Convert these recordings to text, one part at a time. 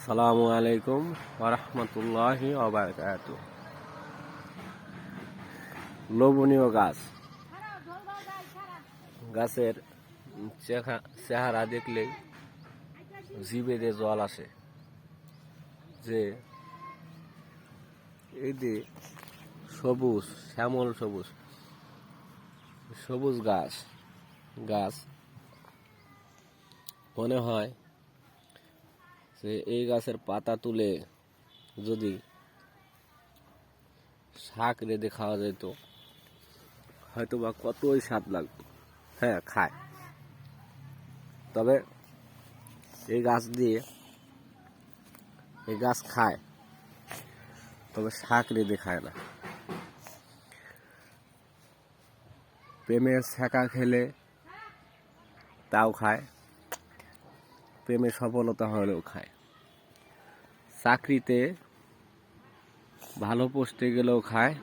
আসসালামু আলাইকুম ওয়া রাহমাতুল্লাহি ওয়া বারাকাতুহু। লোভনীয় গাছ, গাছের চেহারা দেখলেই জিভে দিয়ে জল আসে। যে এই যে সবুজ, শ্যামল সবুজ সবুজ গাছ মনে হয় যে এই গাছের পাতা তুলে যদি শাক রেঁধে খাওয়া যেত, হয়তো বা কতই স্বাদ লাগতো। হ্যাঁ, খায়, তবে এই গাছ খায়, তবে শাক রেঁধে খায় না। প্রেমের ছ্যাঁকা খেলে তাও খায়, প্রেমের সফলতা হলেও খায়, চাকরিতে ভালো পোস্টে গেলেও খায়,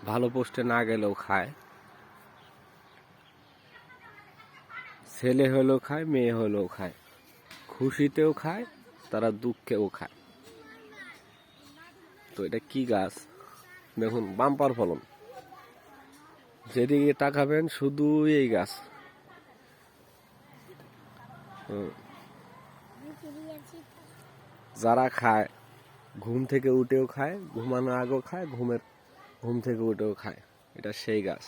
ভালো পোস্টে না গেলেও খায়, ছেলে হলেও খায়, মেয়ে হলেও খায়, খুশিতেও খায়, তারা দুঃখেও খায়। তো এটা কি গাছ দেখুন, বাম্পার ফলন, যেদিকে তাকাবেন শুধু এই গাছ। যারা খায় ঘুম থেকে উঠেও খায়, ঘুমানোর আগেও খায়, ঘুম থেকে উঠেও খায়, এটা সেই গাছ।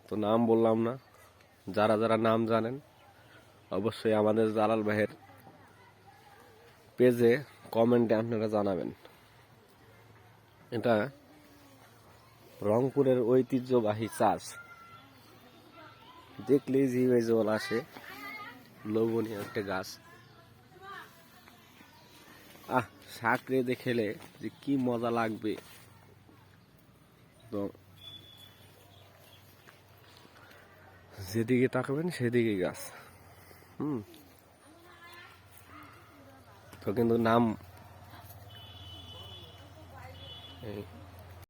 তো নাম বললাম না, যারা যারা নাম জানেন অবশ্যই আমাদের জালাল ভাইয়ের পেজে কমেন্টে আপনারা জানাবেন। এটা রংপুরের ঐতিহ্যবাহী চাষ, দেখলেই জিভে জল আসে, লোভনীয় একটা গাছ। শাক রেঁধে খেলে যে কি মজা লাগবে। তো যেদিকে তাকাবেন সেদিকে গাছ। তো কিন্তু নাম